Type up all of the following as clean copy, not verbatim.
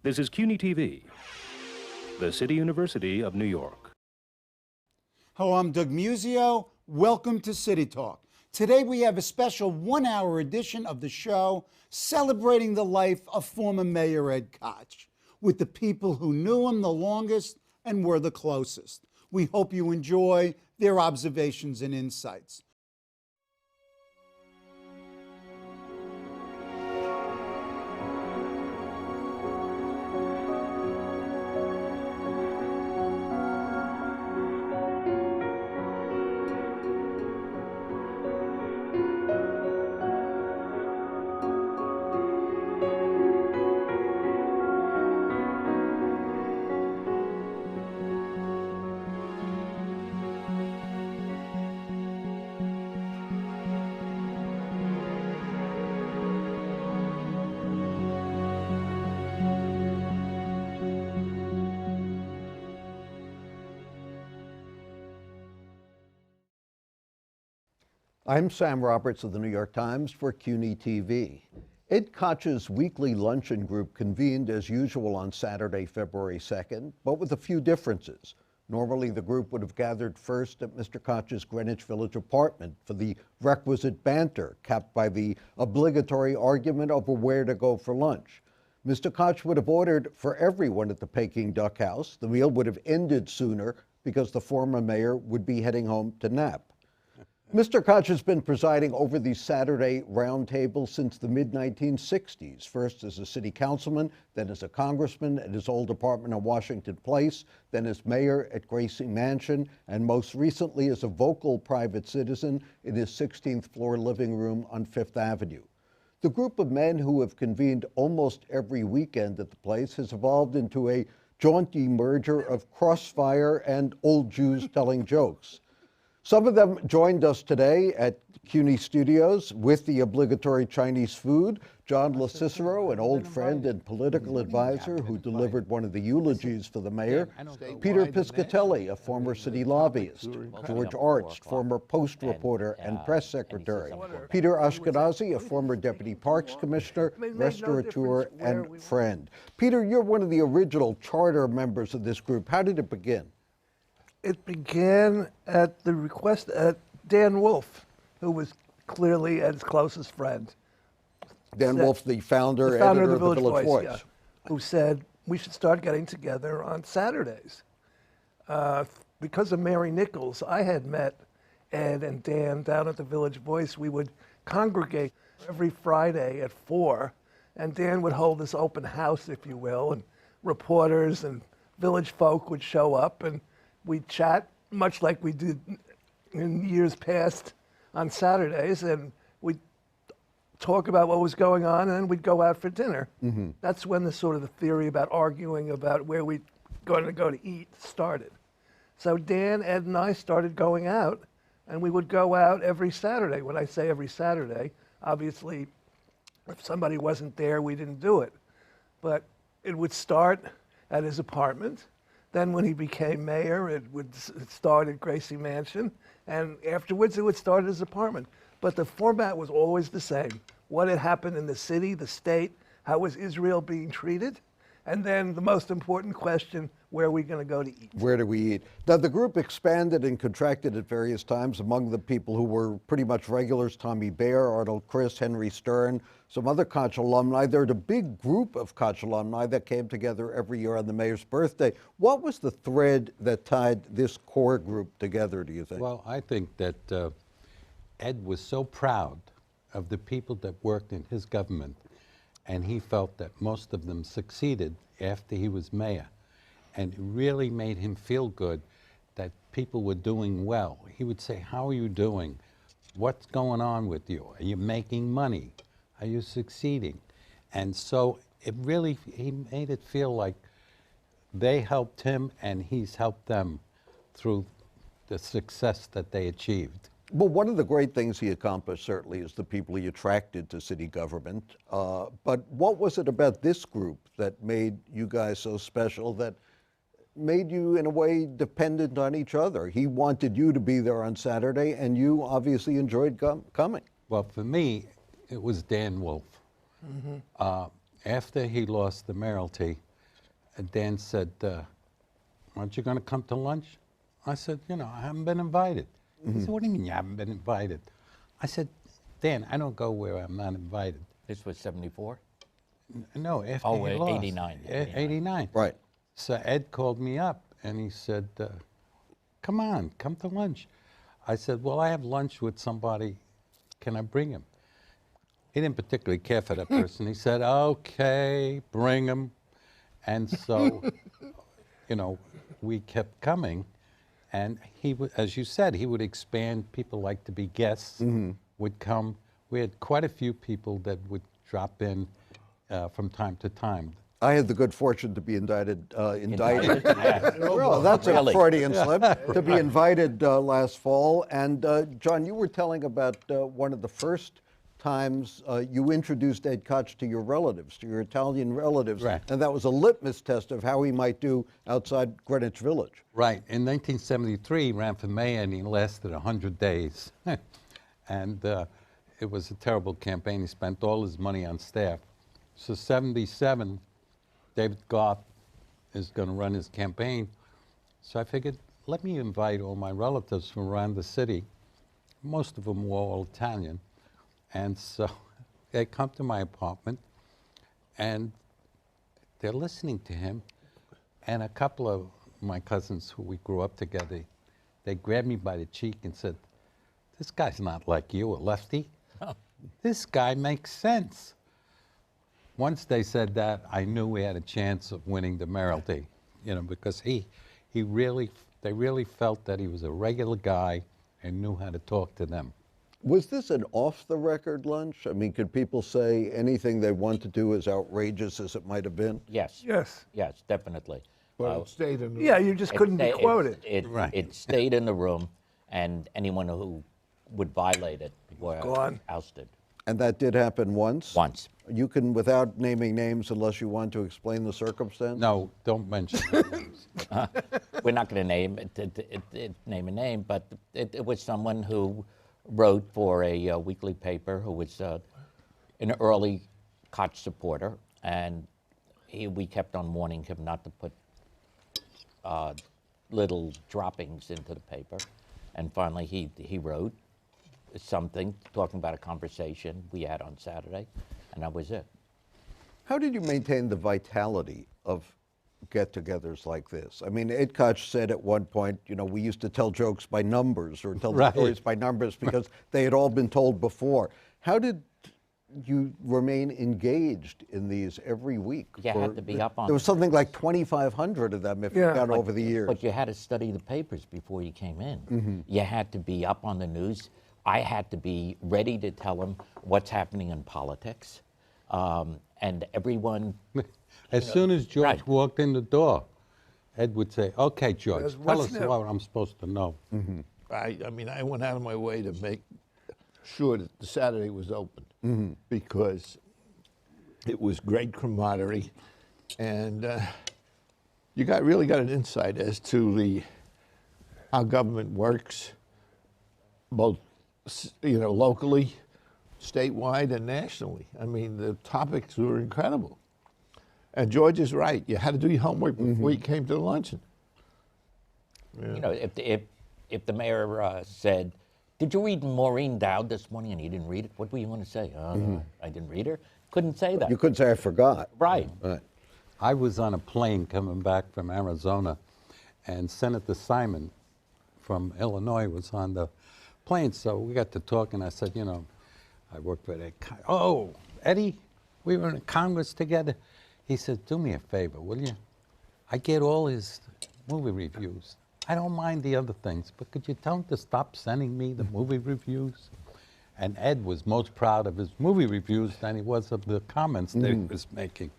This is CUNY TV, the City University of New York. Hello, I'm Doug Musio. Welcome to City Talk. Today we have a special one-hour edition of the show celebrating the life of former Mayor Ed Koch with the people who knew him the longest and were the closest. We hope you enjoy their observations and insights. I'm Sam Roberts of the New York Times for CUNY TV. Ed Koch's weekly luncheon group convened as usual on Saturday, February 2nd, but with a few differences. Normally, the group would have gathered first at Mr. Koch's Greenwich Village apartment for the requisite banter, capped by the obligatory argument over where to go for lunch. Mr. Koch would have ordered for everyone at the Peking Duck House. The meal would have ended sooner because the former mayor would be heading home to nap. Mr. Koch has been presiding over the Saturday roundtable since the mid-1960s, first as a city councilman, then as a congressman at his old apartment on Washington Place, then as mayor at Gracie Mansion, and most recently as a vocal private citizen in his 16th floor living room on Fifth Avenue. The group of men who have convened almost every weekend at the place has evolved into a jaunty merger of crossfire and old Jews telling jokes. Some of them joined us today at CUNY Studios with the obligatory Chinese food. John LoCicero, an old friend and political advisor who delivered one of the eulogies for the mayor. Peter Piscitelli, a former city lobbyist. George Arzt, former Post reporter and press secretary. Peter Aschkenasy, a former deputy parks commissioner, restaurateur, and friend. Peter, you're one of the original charter members of this group. How did it begin? It began at the request of Dan Wolfe, who was clearly Ed's closest friend. Dan Wolfe, the founder, editor of the Village Voice. Yeah, who said we should start getting together on Saturdays. Because of Mary Nichols, I had met Ed and Dan down at the Village Voice. We would congregate every Friday at 4, and Dan would hold this open house, if you will, and reporters and village folk would show up, and we'd chat, much like we did in years past on Saturdays, and we'd talk about what was going on, and then we'd go out for dinner. Mm-hmm. That's when the sort of the theory about arguing about where we're going to go to eat started. So Dan, Ed, and I started going out, and we would go out every Saturday. When I say every Saturday, obviously, if somebody wasn't there, we didn't do it. But it would start at his apartment. Then when he became mayor, it would start at Gracie Mansion, and afterwards it would start at his apartment. But the format was always the same. What had happened in the city, the state, how was Israel being treated? And then the most important question, where are we going to go to eat? Where do we eat? Now, the group expanded and contracted at various times. Among the people who were pretty much regulars, Tommy Baer, Arnold Chris, Henry Stern, some other Koch alumni. There's a big group of Koch alumni that came together every year on the mayor's birthday. What was the thread that tied this core group together, do you think? Well, I think that Ed was so proud of the people that worked in his government, and he felt that most of them succeeded after he was mayor. And it really made him feel good that people were doing well. He would say, how are you doing? What's going on with you? Are you making money? Are you succeeding? And so it really, he made it feel like they helped him and he's helped them through the success that they achieved. Well, one of the great things he accomplished, certainly, is the people he attracted to city government. But what was it about this group that made you guys so special, that made you, in a way, dependent on each other? He wanted you to be there on Saturday, and you obviously enjoyed coming. Well, for me, it was Dan Wolfe. Mm-hmm. After he lost the mayoralty, And Dan said, aren't you going to come to lunch? I said, you know, I haven't been invited. He said, what do you mean you haven't been invited? I said, Dan, I don't go where I'm not invited. This was 74? No, after Oh, he lost. 89. 89. Right. So Ed called me up and he said, come on, come to lunch. I said, well, I have lunch with somebody. Can I bring him? He didn't particularly care for that person. He said, okay, bring him. And so, you know, we kept coming. And he would, as you said, he would expand. People like to be guests, would come. We had quite a few people that would drop in from time to time. I had the good fortune to be indicted. Yeah. Well, that's a Really? Freudian slip. To be invited last fall. And John, you were telling about one of the first times you introduced Ed Koch to your relatives, to your Italian relatives. Right. And that was a litmus test of how he might do outside Greenwich Village. Right. In 1973, he ran for mayor and he lasted 100 days. And it was a terrible campaign. He spent all his money on staff. So 77, David Garth is going to run his campaign. So I figured, let me invite all my relatives from around the city. Most of them were all Italian. And so they come to my apartment and they're listening to him. And a couple of my cousins who we grew up together, they grabbed me by the cheek and said, this guy's not like you, a lefty. This guy makes sense. Once they said that, I knew we had a chance of winning the mayoralty, you know, because they really felt that he was a regular guy and knew how to talk to them. Was this an off-the-record lunch? I mean, could people say anything they want to do as outrageous as it might have been? Yes. Yes. Yes, definitely. But it stayed in the Yeah, you just couldn't be quoted. Right. It stayed in the room, and anyone who would violate it were Gone. ousted. And that did happen once? Once. You can, without naming names, unless you want to explain the circumstance? No, don't mention names. We're not going to name a name, but it was someone who wrote for a weekly paper who was an early Koch supporter, and we kept on warning him not to put little droppings into the paper. And finally, he wrote something talking about a conversation we had on Saturday, and that was it. How did you maintain the vitality of get-togethers like this? I mean, Ed Koch said at one point, you know, we used to tell jokes by numbers or tell the Right. stories by numbers because they had all been told before. How did you remain engaged in these every week? You had to be up on There was it. something like 2,500 of them if you Yeah. count over the years. But you had to study the papers before you came in. You had to be up on the news. I had to be ready to tell them what's happening in politics. And everyone, As soon as George right. walked in the door, Ed would say, okay, George, Yes, tell what's us new?" what I'm supposed to know. I mean, I went out of my way to make sure that the Saturday was open because it was great camaraderie, and you really got an insight as to how government works, both locally, statewide, and nationally. I mean, the topics were incredible. And George is right. You had to do your homework before you came to the luncheon. Yeah. you know, if the mayor said, "Did you read Maureen Dowd this morning?" and he didn't read it, what were you going to say? I didn't read her. Couldn't say that. You couldn't say I forgot. Right. Right. I was on a plane coming back from Arizona, and Senator Simon from Illinois was on the plane, so we got to talk, and I said, you know, I worked with Ed Koch. Oh, Eddie, we were in Congress together. He said, do me a favor, will you? I get all his movie reviews. I don't mind the other things, but could you tell him to stop sending me the movie reviews? And Ed was most proud of his movie reviews than he was of the comments that he was making.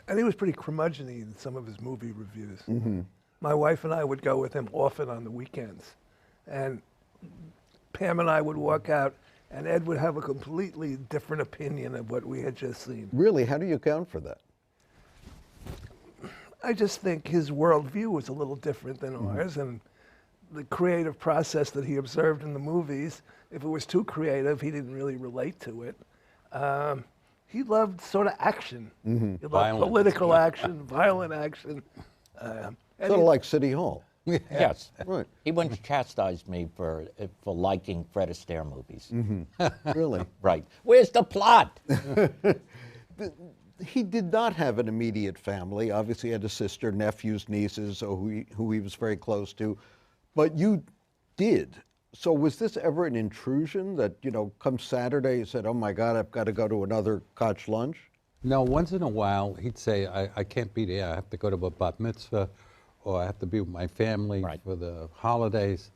And he was pretty curmudgeon-y in some of his movie reviews. My wife and I would go with him often on the weekends. And Pam and I would walk out, and Ed would have a completely different opinion of what we had just seen. Really, how do you account for that? I just think his worldview was a little different than ours, and the creative process that he observed in the movies, if it was too creative, he didn't really relate to it. he loved sort of action. He loved Violence. political action, violent action. And Sort of like City Hall. Yes. Right. He once chastised me for liking Fred Astaire movies. Really. Right. Where's the plot? He did not have an immediate family. Obviously, he had a sister, nephews, nieces, who he was very close to. But you did. So was this ever an intrusion that, come Saturday, you said, oh my God, I've got to go to another Koch lunch? No, once in a while, he'd say, I can't be there. I have to go to a bat mitzvah, or I have to be with my family for the holidays.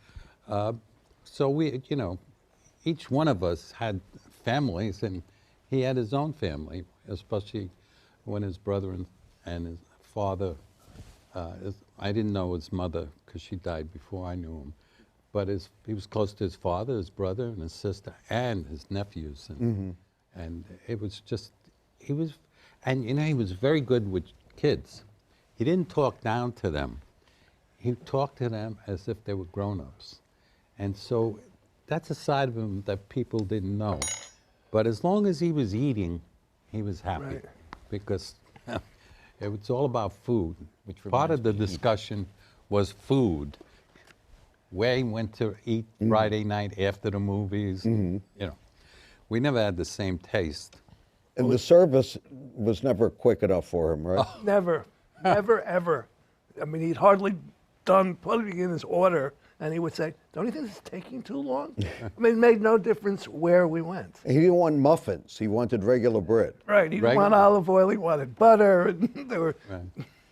So we, each one of us had families, and he had his own family, especially when his brother and his father, I didn't know his mother because she died before I knew him, but he was close to his father, his brother, and his sister, and his nephews. And it was just, he was very good with kids. He didn't talk down to them. He talked to them as if they were grown-ups. And so that's a side of him that people didn't know. But as long as he was eating, he was happy, because it was all about food. Part of the discussion was food. Where he went to eat Friday night after the movies. We never had the same taste. And the service was never quick enough for him, right? never, ever. I mean, he'd hardly done putting in his order, and he would say, don't you think this is taking too long? I mean, it made no difference where we went. He didn't want muffins. He wanted regular bread. Right, he didn't want olive oil, he wanted butter, and there were... A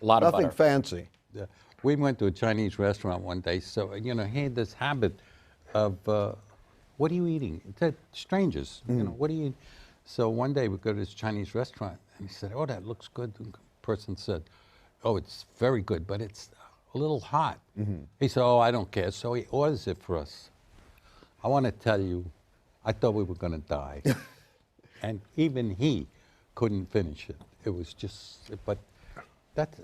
lot of Nothing butter. fancy. Yeah. We went to a Chinese restaurant one day, so, he had this habit of, what are you eating? To strangers, what are you eating? So one day we go to this Chinese restaurant, and he said, oh, that looks good. The person said, oh, it's very good, but it's a little hot. He said, oh, I don't care. So he orders it for us. I want to tell you, I thought we were going to die. And even he couldn't finish it. It was just, but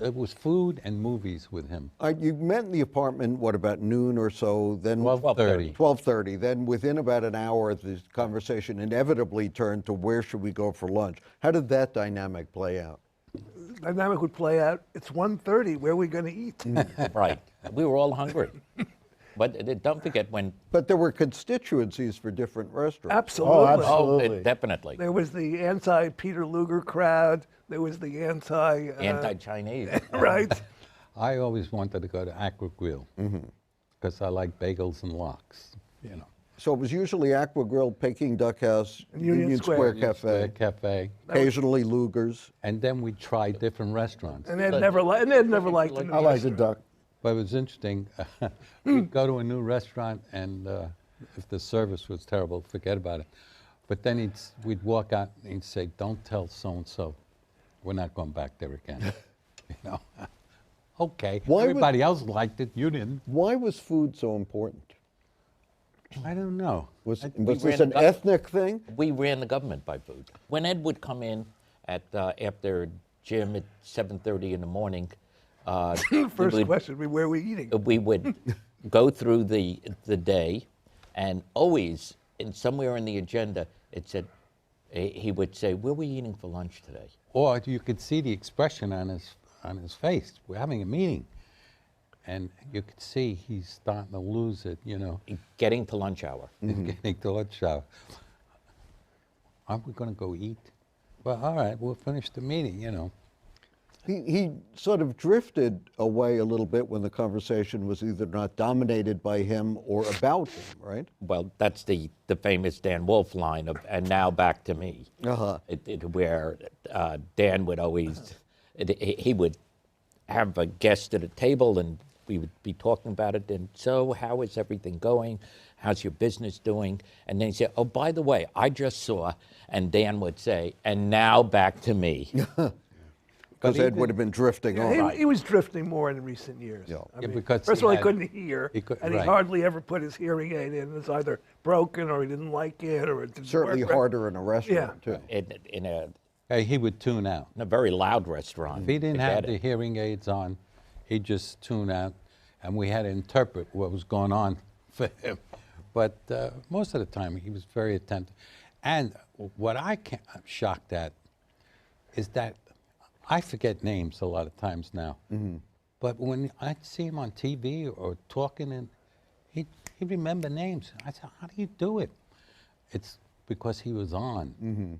it was food and movies with him. You met in the apartment, what, about noon or so? Then 12:30. 12:30. Then within about an hour, the conversation inevitably turned to where should we go for lunch? How did that dynamic play out? Dynamic would play out, it's 1:30, where are we going to eat? Right. We were all hungry. But don't forget when... But there were constituencies for different restaurants. Absolutely. Oh, definitely. There was the anti-Peter Luger crowd. There was the Anti-Chinese. Right. I always wanted to go to Aqua Grill because I like bagels and lox, So it was usually Aqua Grill, Peking Duck House, Union Square Cafe, occasionally Luger's. And then we tried different restaurants. And Ed never liked it. I like the duck. But it was interesting. We'd go to a new restaurant, and if the service was terrible, forget about it. But then we'd walk out, and he'd say, don't tell so-and-so. We're not going back there again. Okay. Everybody else liked it. You didn't. Why was food so important? I don't know. Was we this ran an the ethnic thing? We ran the government by food. When Ed would come in after gym at 7:30 in the morning, First question would be, where are we eating? we would go through the day, and always, somewhere in the agenda, it said, he would say, where are we eating for lunch today? Or you could see the expression on his face. We're having a meeting. And you could see he's starting to lose it, Getting to lunch hour. Getting to lunch hour. Aren't we going to go eat? Well, all right, we'll finish the meeting, He sort of drifted away a little bit when the conversation was either not dominated by him or about him, right? Well, that's the famous Dan Wolfe line of, and now back to me. Where Dan would always, he would have a guest at a table, and we would be talking about it, and so how is everything going? How's your business doing? And then he'd say, oh, by the way, I just saw, and Dan would say, and now back to me. Because Ed would have been drifting on. He was drifting more in recent years. Yeah. I mean, because first he of all, he had- couldn't hear, and he hardly ever put his hearing aid in. It was either broken, or he didn't like it, or it didn't Certainly work. harder in a restaurant, too. In a He would tune out. very loud restaurant. If he didn't Forget have the it. hearing aids on, he'd just tune out, and we had to interpret what was going on for him. But most of the time, he was very attentive. And what I'm shocked at is that I forget names a lot of times now. But when I see him on TV or talking, and he'd remember names. I said, how do you do it? It's because he was on.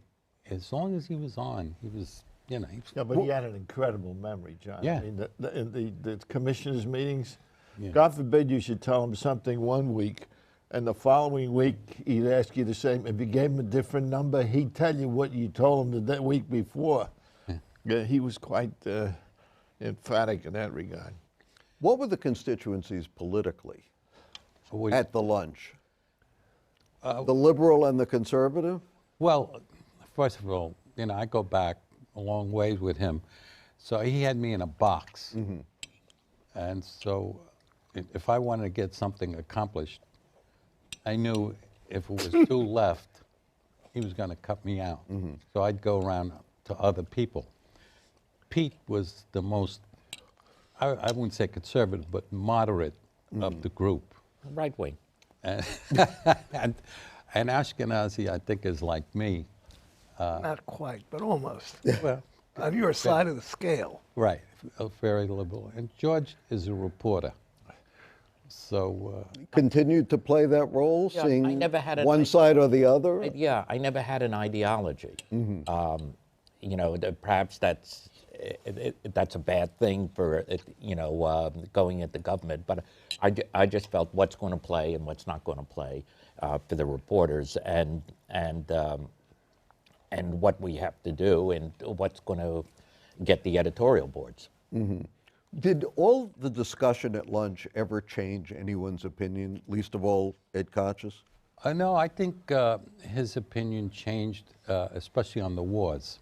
As long as he was on, he was, you know. Yeah, but he had an incredible memory, John. Yeah. I mean, in the commissioners' meetings, Yeah. God forbid you should tell him something one week, and the following week he'd ask you the same. If you gave him a different number, he'd tell you what you told him the week before. Yeah, he was quite emphatic in that regard. What were the constituencies politically at the lunch? The liberal and the conservative? Well, first of all, you know, I go back a long ways with him. So he had me in a box. And so if I wanted to get something accomplished, I knew if it was too left, he was going to cut me out. So I'd go around to other people. Pete was the most, I wouldn't say conservative, but moderate of the group. Right wing. And Aschkenasy, I think, is like me. Not quite, but almost. Well, On your side of the scale. right, very liberal. And George is a reporter. So, Continued to play that role, Yeah, I seeing never had an one side or the other? Yeah, I never had an ideology. You know, perhaps that's a bad thing for you know, going into government. But I just felt what's going to play and what's not going to play for the reporters, and what we have to do, and what's going to get the editorial boards. Did all the discussion at lunch ever change anyone's opinion, least of all Ed Koch's? no, I think his opinion changed, especially on the wars.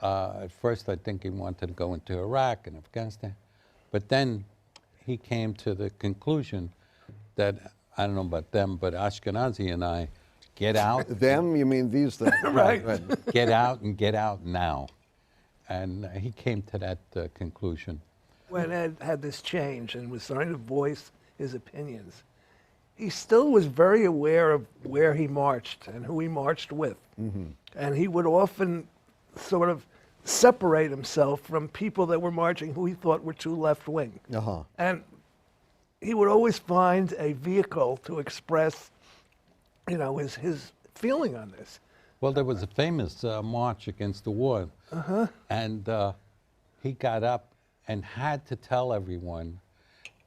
At first, I think he wanted to go into Iraq and Afghanistan. But then he came to the conclusion that, I don't know about them, but Aschkenasy and I get out. Them? You mean these things? Right. Get out and get out now. And he came to that conclusion. When Ed had this change and was starting to voice his opinions, he still was very aware of where he marched and who he marched with. And he would often sort of separate himself from people that were marching who he thought were too left-wing. And he would always find a vehicle to express, you know, his feeling on this. Well, there was a famous march against the war. And he got up and had to tell everyone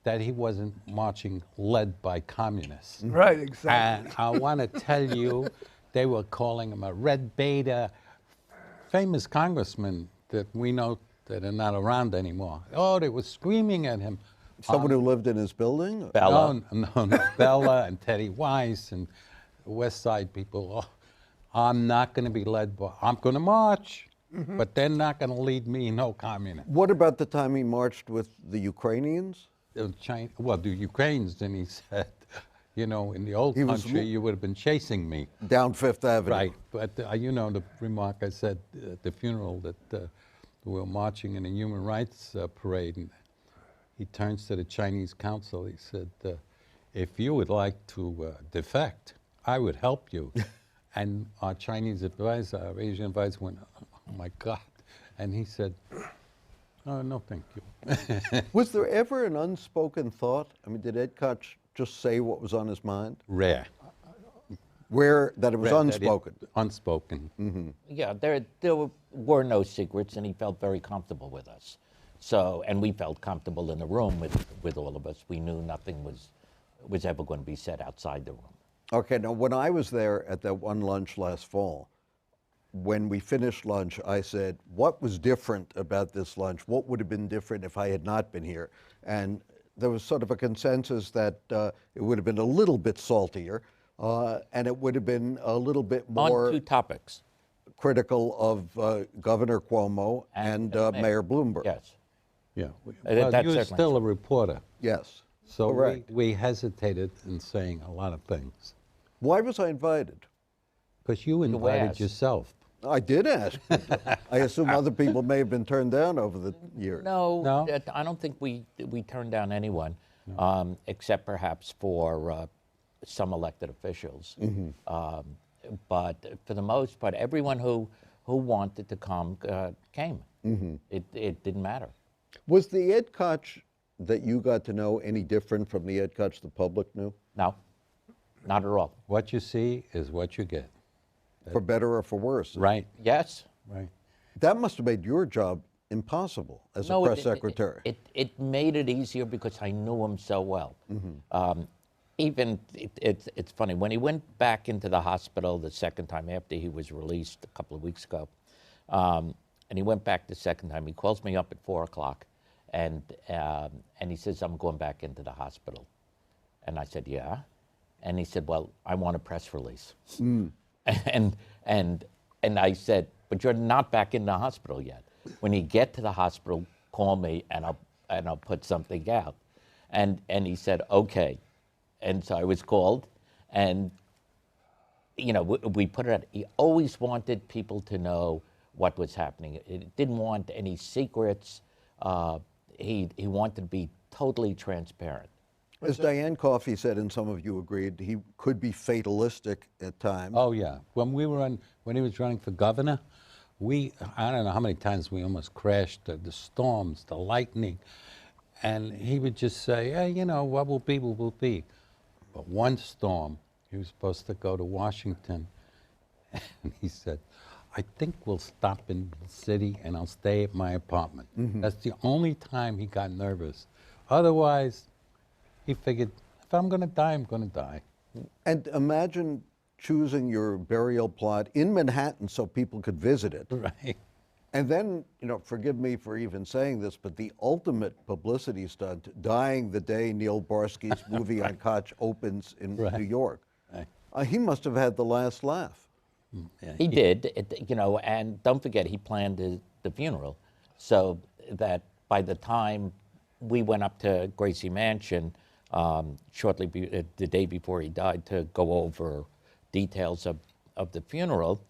that he wasn't marching led by communists. Right, exactly. And I want to tell you, they were calling him a red beta. Famous congressmen that we know that are not around anymore. Oh, they were screaming at him. Someone who lived in his building? Bella. No, Bella and Teddy Weiss and West Side people. Oh, I'm not going to be led by, I'm going to march, but they're not going to lead me, no communist. What about the time he marched with the Ukrainians? Well, the Ukrainians, then he said, you know, in the old He was country, you would have been chasing me. Down Fifth Avenue. Right, but you know the remark I said at the funeral that we were marching in a human rights parade, and he turns to the Chinese consul. He said, if you would like to defect, I would help you. And our Chinese advisor, our Asian advisor went, oh my God. And he said, oh, no, thank you. Was there ever an unspoken thought? I mean, did Ed Koch just say what was on his mind? Rare. Where that it was Rare that it- unspoken? Unspoken. Yeah, there were no secrets, and he felt very comfortable with us. So, and we felt comfortable in the room with all of us. We knew nothing was ever going to be said outside the room. Okay, now when I was there at that one lunch last fall, when we finished lunch, I said, what was different about this lunch? What would have been different if I had not been here? And there was sort of a consensus that it would have been a little bit saltier, and it would have been a little bit more On two topics. critical of Governor Cuomo and Mayor Bloomberg. Yes. Yeah. That's Well, you're certainly still a reporter. Yes, So correct. we hesitated in saying a lot of things. Why was I invited? Because you invited asked. yourself. I did ask. I assume other people may have been turned down over the years. No, I don't think we turned down anyone, except perhaps for some elected officials. But for the most part, everyone who who wanted to come came. It didn't matter. Was the Ed Koch that you got to know any different from the Ed Koch the public knew? No, not at all. What you see is what you get. For better or for worse? Right. Yes. Right. That must have made your job impossible as a press secretary. It made it easier because I knew him so well. It's funny, when he went back into the hospital the second time after he was released a couple of weeks ago, and he went back the second time, he calls me up at 4 o'clock and he says, I'm going back into the hospital. And I said, yeah. And he said, well, I want a press release. And I said, but you're not back in the hospital yet. When you get to the hospital, call me and I'll put something out. And he said, okay. And so I was called, and you know, we put it out. He always wanted people to know what was happening. He didn't want any secrets. He wanted to be totally transparent. As Diane Coffey said, and some of you agreed, he could be fatalistic at times. Oh yeah. When he was running for governor, I don't know how many times we almost crashed. The storms, the lightning, and he would just say, "Hey, you know, what will be, will be." But one storm, he was supposed to go to Washington, and he said, I think we'll stop in the city and I'll stay at my apartment. That's the only time he got nervous. Otherwise, he figured, if I'm going to die, I'm going to die. And imagine choosing your burial plot in Manhattan so people could visit it. Right. And then, you know, forgive me for even saying this, but the ultimate publicity stunt, dying the day Neil Barsky's movie on Koch opens in New York. Right. He must have had the last laugh. Yeah, he did, you know, and don't forget, he planned the funeral, so that by the time we went up to Gracie Mansion shortly the day before he died to go over details of the funeral,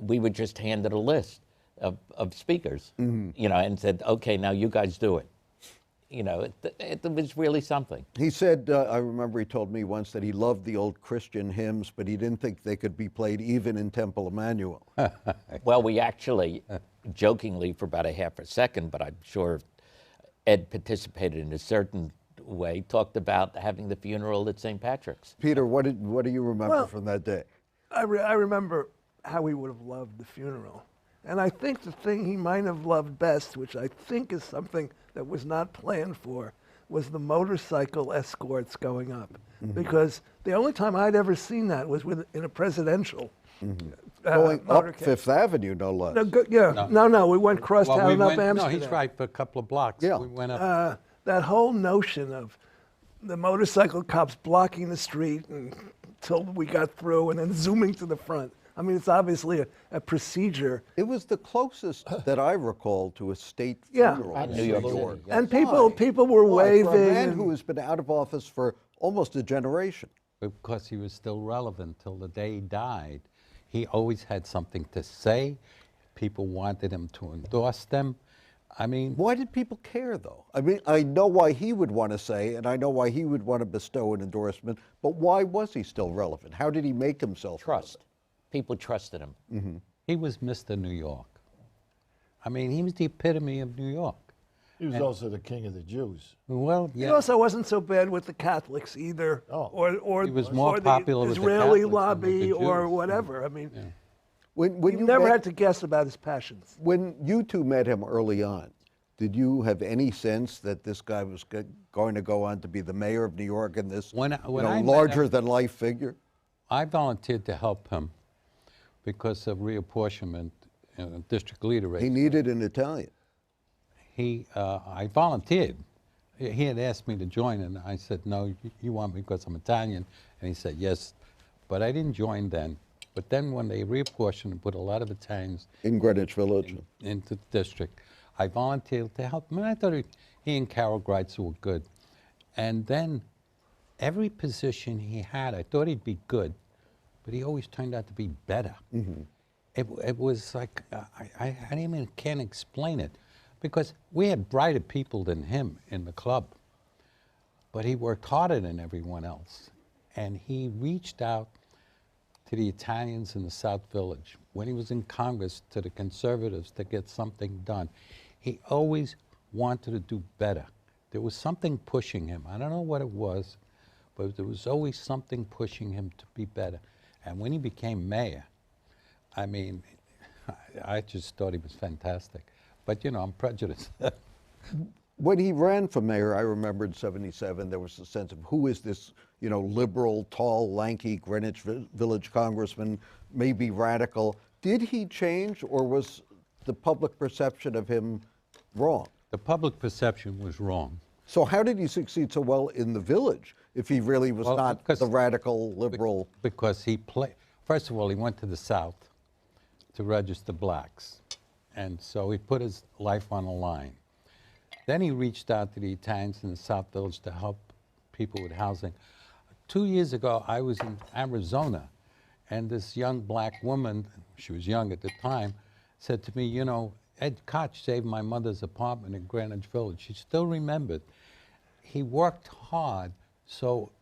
we were just handed a list of speakers, you know, and said, okay, now you guys do it. You know, it was really something. He said, I remember he told me once that he loved the old Christian hymns, but he didn't think they could be played even in Temple Emmanuel. Well, we actually, jokingly for about a half a second, but I'm sure Ed participated in a certain way, talked about having the funeral at St. Patrick's. Peter, what do you remember from that day? I remember how he would have loved the funeral. And I think the thing he might have loved best, which I think is something that was not planned for, was the motorcycle escorts going up. Because the only time I'd ever seen that was in a presidential Going up motorcade. Fifth Avenue, no less. No, we went crosstown up Amsterdam. No, he's right, for a couple of blocks. Yeah. We went up. That whole notion of the motorcycle cops blocking the street until we got through and then zooming to the front. I mean, it's obviously a procedure. It was the closest that I recall to a state funeral At in New York City, yes. And people were waving. For a man who has been out of office for almost a generation. Because he was still relevant till the day he died. He always had something to say. People wanted him to endorse them. I mean, why did people care, though? I mean, I know why he would want to say, and I know why he would want to bestow an endorsement, but why was he still relevant? How did he make himself Trust. People trusted him. he was Mr. New York. I mean, he was the epitome of New York. He was also the king of the Jews. Well, yeah. He also wasn't so bad with the Catholics either, or He was more or popular the with the Israeli Catholics than lobby with the or Jews. whatever. I mean, When you never had to guess about his passions. When you two met him early on, did you have any sense that this guy was going to go on to be the mayor of New York and this When I met him- larger-than-life figure? I volunteered to help him because of reapportionment, district leader race. He needed an Italian. I volunteered. He had asked me to join, and I said, no, you want me because I'm Italian? And he said, yes, but I didn't join then. But then when they reapportioned and put a lot of Italians In Greenwich Village. into the district, I volunteered to help him. And I thought he and Carol Greitzer were good. And then every position he had, I thought he'd be good, but he always turned out to be better. It was like, I can't explain it, because we had brighter people than him in the club, but he worked harder than everyone else. And he reached out to the Italians in the South Village, when he was in Congress to the conservatives to get something done. He always wanted to do better. There was something pushing him. I don't know what it was, but there was always something pushing him to be better. And when he became mayor, I mean, I just thought he was fantastic. But, you know, I'm prejudiced. When he ran for mayor, I remember in '77, there was a sense of who is this, you know, liberal, tall, lanky Greenwich Village congressman, maybe radical. Did he change, or was the public perception of him wrong? The public perception was wrong. So how did he succeed so well in the village if he really was not the radical, liberal? Because he played, first of all, he went to the South to register blacks. And so he put his life on the line. Then he reached out to the Italians in the South Village to help people with housing. 2 years ago, I was in Arizona, and this young black woman, she was young at the time, said to me, you know, Ed Koch saved my mother's apartment in Greenwich Village. She still remembered. He worked hard, so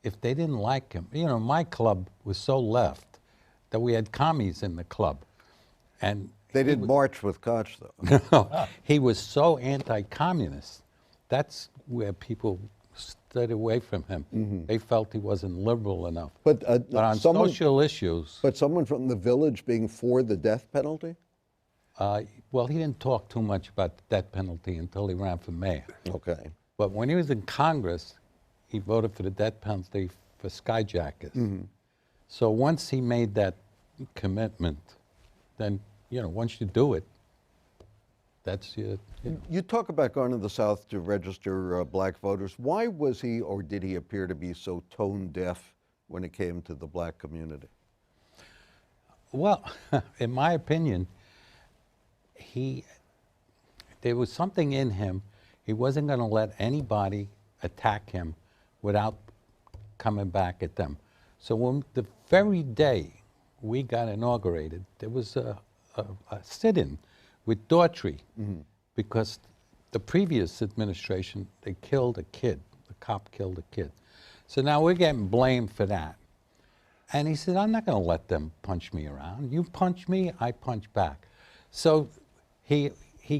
if they didn't like him, you know, my club was so left that we had commies in the club. And they didn't march with Koch, though. no, he was so anti-communist. That's where people stayed away from him. Mm-hmm. They felt he wasn't liberal enough. But on social issues... But someone from the village being for the death penalty? Well, he didn't talk too much about the death penalty until he ran for mayor. Okay. But when he was in Congress, he voted for the death penalty for skyjackers. Mm-hmm. So once he made that commitment, then, you know, once you do it, that's your... You talk about going to the South to register black voters. Why was he, or did he appear to be so tone deaf when it came to the black community? Well, in my opinion, there was something in him. He wasn't going to let anybody attack him without coming back at them. So when the very day we got inaugurated, there was a sit-in with Daughtry, mm-hmm. because the previous administration, they killed a kid. The cop killed a kid. So now we're getting blamed for that. And he said, I'm not going to let them punch me around. You punch me, I punch back. So he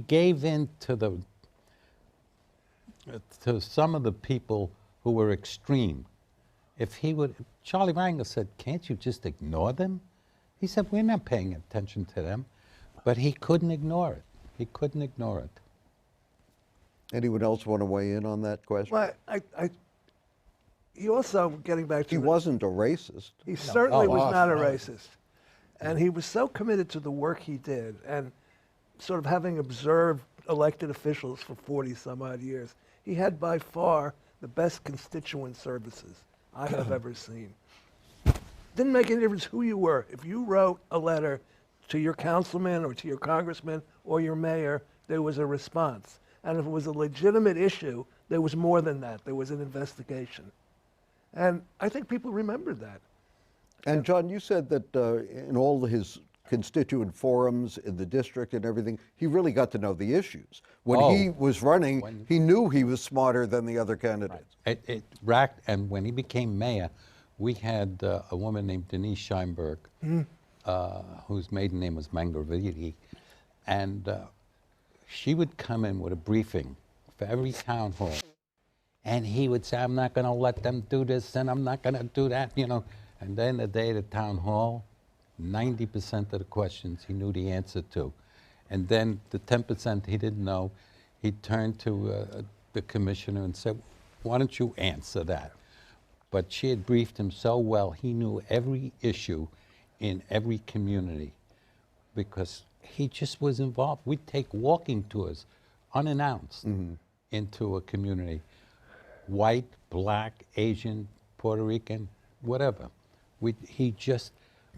gave in to some of the people who were extreme. If he would, Charlie Rangel said, can't you just ignore them? He said, we're not paying attention to them. But he couldn't ignore it. He couldn't ignore it. Anyone else want to weigh in on that question? Well, he also, getting back to... He wasn't a racist. He certainly was not a racist. And he was so committed to the work he did, and sort of having observed elected officials for 40-some-odd years, he had by far the best constituent services I have ever seen. Didn't make any difference who you were. If you wrote a letter to your councilman or to your congressman or your mayor, there was a response. And if it was a legitimate issue, there was more than that. There was an investigation. And I think people remembered that. And John, you said that in all his constituent forums in the district and everything, he really got to know the issues. When he was running, he knew he was smarter than the other candidates. Right. It racked, and when he became mayor, we had a woman named Denise Scheinberg, whose maiden name was Mangraviti, and she would come in with a briefing for every town hall, and he would say, I'm not going to let them do this, and I'm not going to do that, you know. And then the day at the town hall, 90% of the questions he knew the answer to. And then the 10% he didn't know, he turned to the commissioner and said, why don't you answer that? But she had briefed him so well, he knew every issue in every community because he just was involved. We'd take walking tours unannounced into a community. White, black, Asian, Puerto Rican, whatever. He just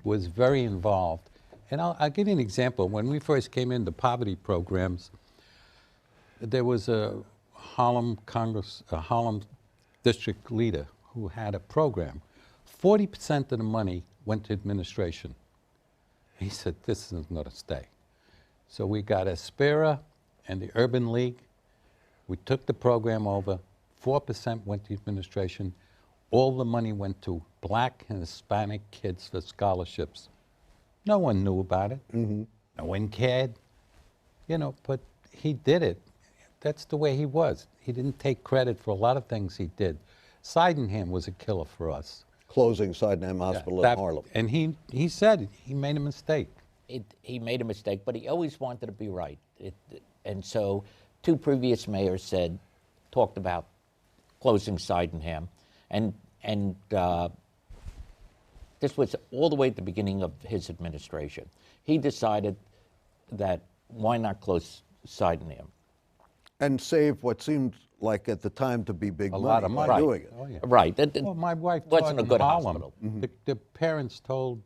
was very involved. And I'll give you an example. When we first came into poverty programs, there was a Harlem district leader who had a program. 40% of the money went to administration. He said, this isn't going to stay. So we got Aspera and the Urban League. We took the program over. 4% went to administration. all the money went to black and Hispanic kids for scholarships. No one knew about it. No one cared, you know, but he did it. That's the way he was. He didn't take credit for a lot of things he did. Sydenham was a killer for us. Closing Sydenham Hospital in Harlem. And he said he made a mistake. He made a mistake, but he always wanted to be right. And so 2 previous mayors talked about closing Sydenham, and this was all the way at the beginning of his administration. He decided that why not close Sydenham? And save what seemed like at the time to be big A money lot of by money. doing it. Oh, yeah. Right. Well, my wife wasn't taught a good in Harlem. hospital. The parents told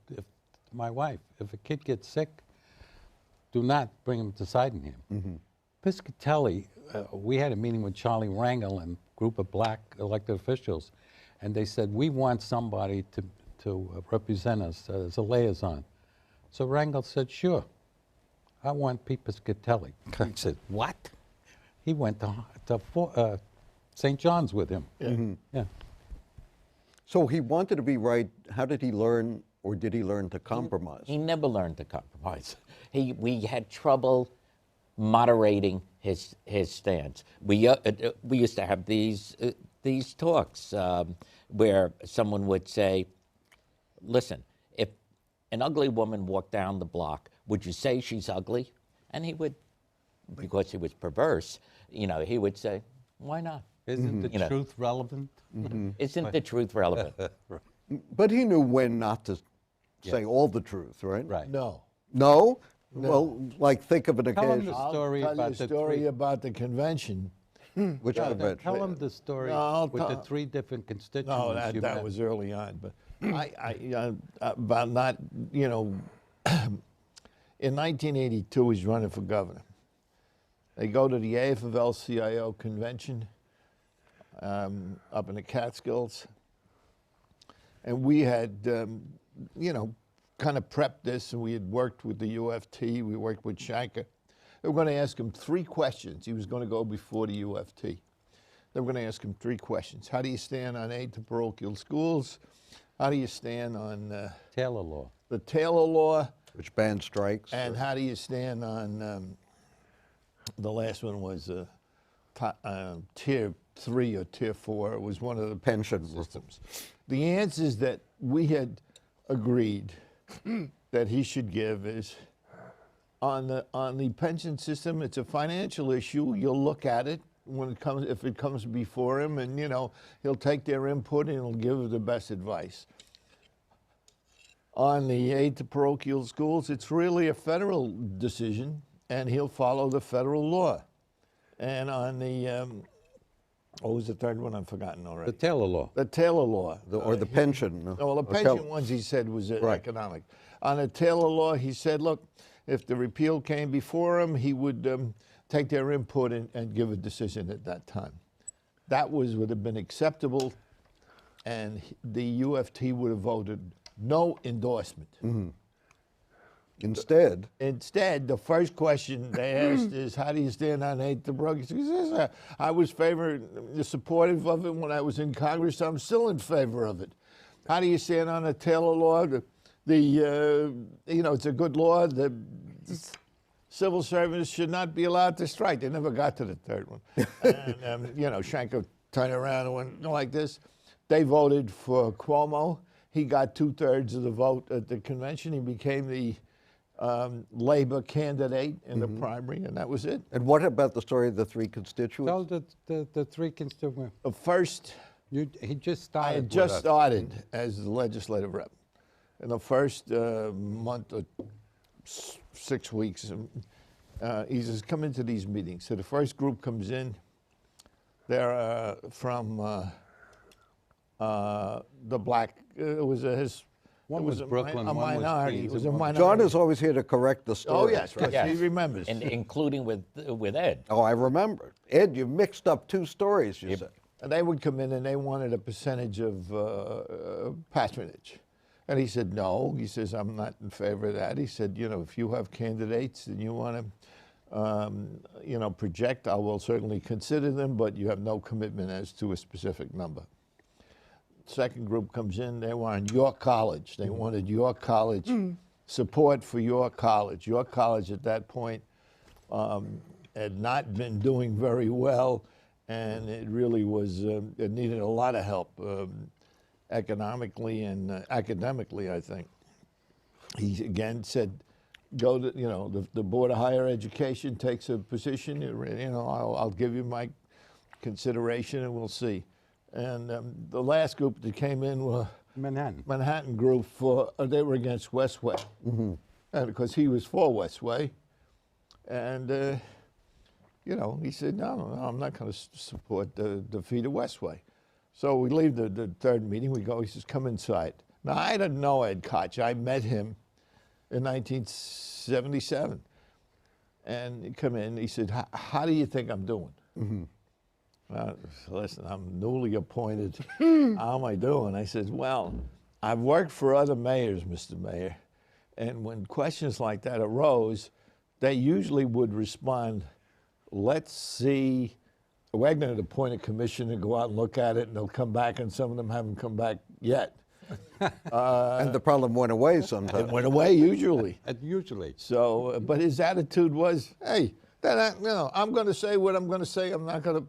my wife, if a kid gets sick, do not bring him to Sydenham. Piscitelli, we had a meeting with Charlie Rangel and a group of black elected officials, and they said, we want somebody to represent us as a liaison. So Rangel said, sure, I want Pete Piscitelli. I said, what? He went to St. John's with him. Yeah. So he wanted to be right. How did he learn, or did he learn to compromise? He never learned to compromise. We had trouble moderating his stance. We used to have these talks where someone would say, listen, if an ugly woman walked down the block, would you say she's ugly? And he would, because he was perverse, you know, he would say, why not? Isn't the truth relevant? Isn't the truth relevant? But he knew when not to say all the truth, right? Right. No. No? Well, like think of an Tell him occasion. the story I'll tell about you the a story three. about the convention. Which convention? Tell him the story No, I'll with the tell- 3 different constituents. No, you that met. was early on, but about not, you know, in 1982 he's running for governor. They go to the AFL-CIO convention up in the Catskills, and we had, you know, kind of prepped this, and we had worked with the UFT, we worked with Shanker. They were going to ask him 3 questions. He was going to go before the UFT. They were going to ask him 3 questions. How do you stand on aid to parochial schools? How do you stand on Taylor Law. the Taylor Law? Which banned strikes. And how do you stand on, the last one was Tier 3 or Tier 4. It was one of the pension systems. The answers that we had agreed that he should give is, on the pension system, it's a financial issue. You'll look at it when it comes, if it comes before him, and you know he'll take their input and he'll give the best advice. On the aid to parochial schools, it's really a federal decision, and he'll follow the federal law. And on the what was the third one? I've forgotten already. The Taylor Law. The Taylor Law. or the pension. No, well, the pension ones he said was economic. On the Taylor Law, he said, look, if the repeal came before him, he would take their input and give a decision at that time. That would have been acceptable, and the UFT would have voted no endorsement. Instead, the first question they asked is, how do you stand on aid to parochial schools? He says, I was supportive of it when I was in Congress. I'm still in favor of it. How do you stand on the Taylor Law? You know, it's a good law. The civil servants should not be allowed to strike. They never got to the third one. And, you know, Shanker turned around and went like this. They voted for Cuomo. He got 2/3 of the vote at the convention. He became the Labor candidate in the primary, and that was it. and what about the story of the 3 constituents? Tell the 3 constituents. First, He just started. I had with just us. started as the legislative rep. In the first month or 6 weeks, he says, come into these meetings. So the first group comes in. They're from the black. It was One it was a, Brooklyn, a one was minority. Queens, It was a and one- minority. John is always here to correct the story. Oh yes, right. Yes. He remembers. And including with Ed. Oh, I remember. Ed, you mixed up 2 stories, you said. And they would come in and they wanted a percentage of patronage. And he said, no. He says, I'm not in favor of that. He said, you know, if you have candidates and you want to, you know, project, I will certainly consider them, but you have no commitment as to a specific number. second group comes in, they want your college. They wanted your college, support for your college. Your college at that point had not been doing very well, and it really was, it needed a lot of help economically and academically, I think. He again said, go to, you know, the Board of Higher Education takes a position, you know, I'll give you my consideration and we'll see. And the last group that came in were Manhattan group they were against Westway, and because he was for Westway, and you know, he said, no, I'm not going to support the defeat of Westway. So we leave the third meeting. We go. He says, come inside. Now I didn't know Ed Koch. I met him in 1977, and he come in. He said, how do you think I'm doing? Listen, I'm newly appointed. How am I doing? I said, well, I've worked for other mayors, Mr. Mayor, and when questions like that arose, they usually would respond, let's see. We're going to appoint a commission and go out and look at it, and they'll come back, and some of them haven't come back yet. And the problem went away sometimes. It went away usually. Usually. So, but his attitude was, hey, you know, I'm going to say what I'm going to say. I'm not going to.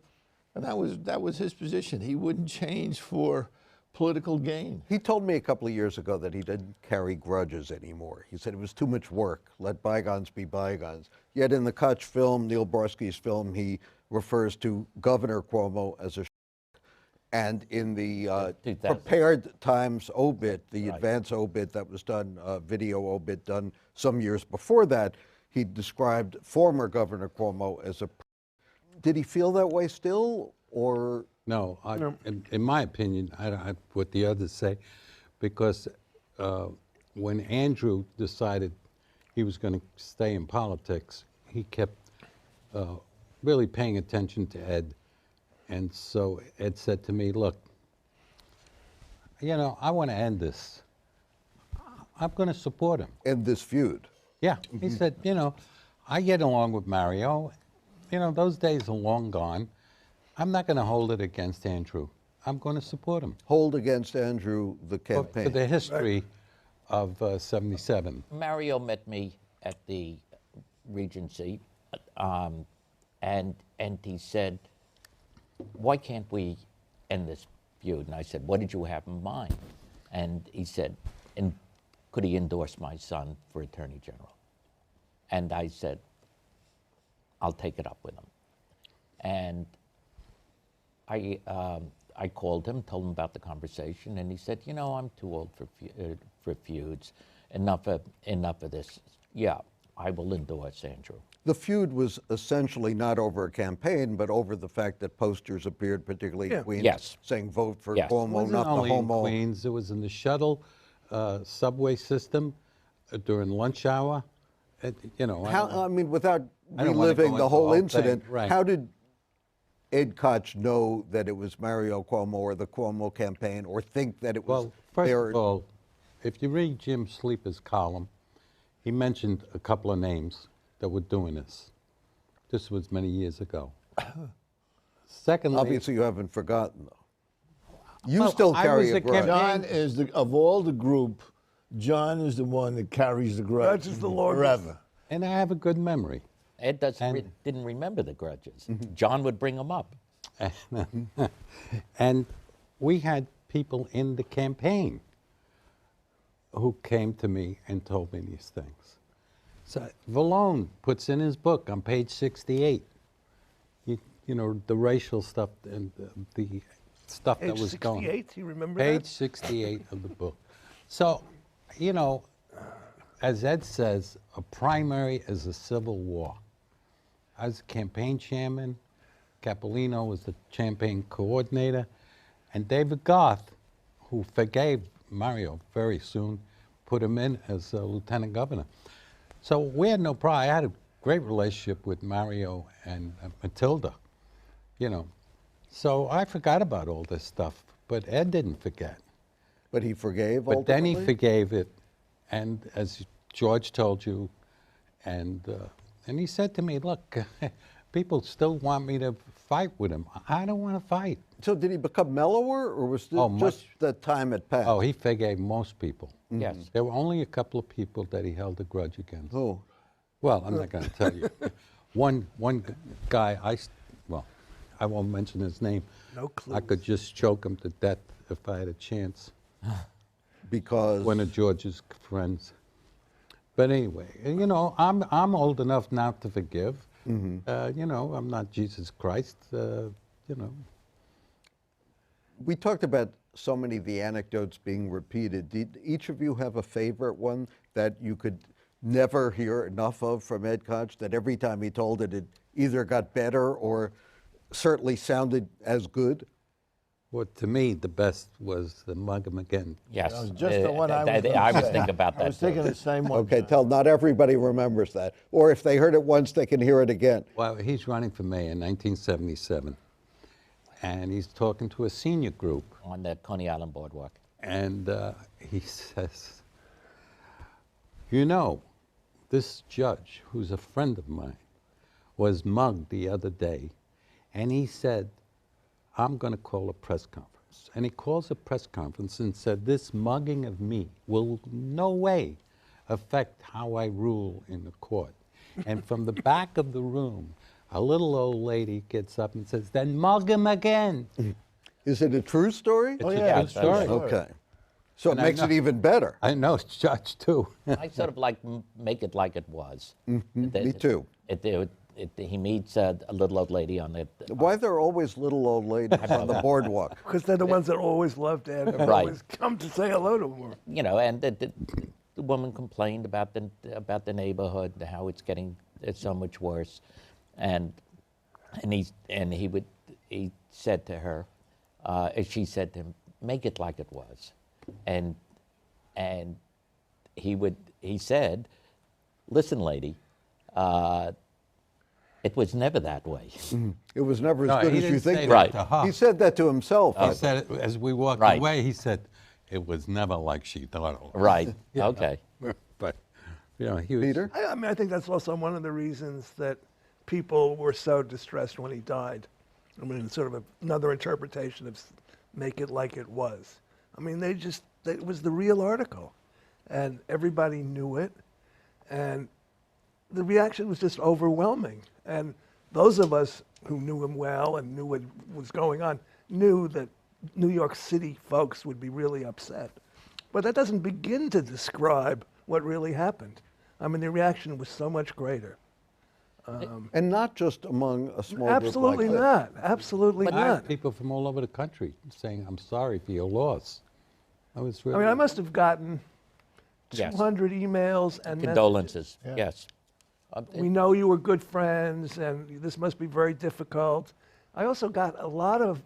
And that was his position. He wouldn't change for political gain. He told me a couple of years ago that he didn't carry grudges anymore. He said it was too much work. Let bygones be bygones. Yet in the Koch film, Neil Barsky's film, he refers to Governor Cuomo as a and in the prepared Times obit, the advance obit that was done, video obit done some years before that, he described former Governor Cuomo as a. Did he feel that way still, or? No, in my opinion, I don't have what the others say, because when Andrew decided he was going to stay in politics, he kept really paying attention to Ed. And so Ed said to me, look, you know, I want to end this. I'm going to support him. End this feud. Yeah, he said, you know, I get along with Mario. You know, those days are long gone. I'm not going to hold it against Andrew. I'm going to support him. Hold against Andrew the campaign. For the history of 77. Mario met me at the Regency, and he said, why can't we end this feud? And I said, what did you have in mind? And he said, could he endorse my son for Attorney General? And I said, I'll take it up with him. And I called him, told him about the conversation, and he said, you know, I'm too old for feuds. Enough of this. Yeah, I will endorse Andrew. The feud was essentially not over a campaign, but over the fact that posters appeared, particularly in Queens, saying vote for Cuomo, not the homo. In Queens, it was in the shuttle subway system during lunch hour. You know, I mean, without reliving the whole incident, how did Ed Koch know that it was Mario Cuomo or the Cuomo campaign, or think that it was? Well, first of all, if you read Jim Sleeper's column, he mentioned a couple of names that were doing this. This was many years ago. Secondly, obviously you haven't forgotten, though. You still carry a grudge. John is of all the group, John is the one that carries the grudge. Grudge is the Lord forever. And I have a good memory. Ed didn't remember the grudges. John would bring them up. And we had people in the campaign who came to me and told me these things. So Vallone puts in his book on page 68, you know, the racial stuff and the stuff that was going on. Page 68, you remember Page that? 68 of the book. So, you know, as Ed says, a primary is a civil war. I was campaign chairman, Capolino was the campaign coordinator, and David Garth, who forgave Mario very soon, put him in as lieutenant governor. So we had no problem. I had a great relationship with Mario and Matilda, you know. So I forgot about all this stuff, but Ed didn't forget. But he forgave But ultimately? then he forgave it, and as George told you, and he said to me, look, people still want me to fight with him. I don't want to fight. So did he become mellower, or was it just much. the time had passed? Oh, he forgave most people. Yes. There were only a couple of people that he held a grudge against. Who? Well, I'm not going to tell you. One guy, well, I won't mention his name. No I could just choke him to death if I had a chance. Because One of George's friends. But anyway, you know, I'm old enough now to forgive. You know, I'm not Jesus Christ. You know. we talked about so many of the anecdotes being repeated. Did each of you have a favorite one that you could never hear enough of from Ed Koch, that every time he told it, it either got better or certainly sounded as good? Well, to me, the best was the mug 'em again. Yes. That was just the one I was gonna I was say. thinking about that. I was thinking too. the same one. Okay, John. tell not everybody remembers that. Or if they heard it once, they can hear it again. Well, he's running for mayor in 1977, and he's talking to a senior group, On the Coney Island Boardwalk. and he says, you know, this judge, who's a friend of mine, was mugged the other day, and he said, I'm going to call a press conference. And he calls a press conference and said, this mugging of me will no way affect how I rule in the court. And from the back of the room, a little old lady gets up and says, then mug him again. Is it a true story? It's Oh, a yeah, true it's story. true. Okay. So it And I makes it know- even better. I know, it's judge too. I sort of like make it like it was. Me too. He meets a little old lady on the. Why are there always little old ladies on the boardwalk? Because they're the ones that always loved Ed and Right. always come to say hello to him. You know, and the woman complained about the neighborhood, how it's so much worse, and he said to her, she said to him, make it like it was, and he said, listen, lady, it was never that way. It was never as No, good he as you didn't say think. that Right. to her. He said that to himself. I He said it as we walked Right. away. He said, it was never like she thought it was. Right. Okay. But, you know, he was. Peter? I mean, I think that's also one of the reasons that people were so distressed when he died. I mean, sort of another interpretation of make it like it was. I mean, it was the real article, and everybody knew it, and the reaction was just overwhelming. And those of us who knew him well and knew what was going on knew that New York City folks would be really upset. But that doesn't begin to describe what really happened. I mean, the reaction was so much greater. And not just among a small Absolutely group like that. not. Absolutely I not. had people from all over the country saying, I'm sorry for your loss. I was really. I mean, I must have gotten Yes. 200 emails and Condolences. Yeah. Yes. We know you were good friends, and this must be very difficult. I also got a lot of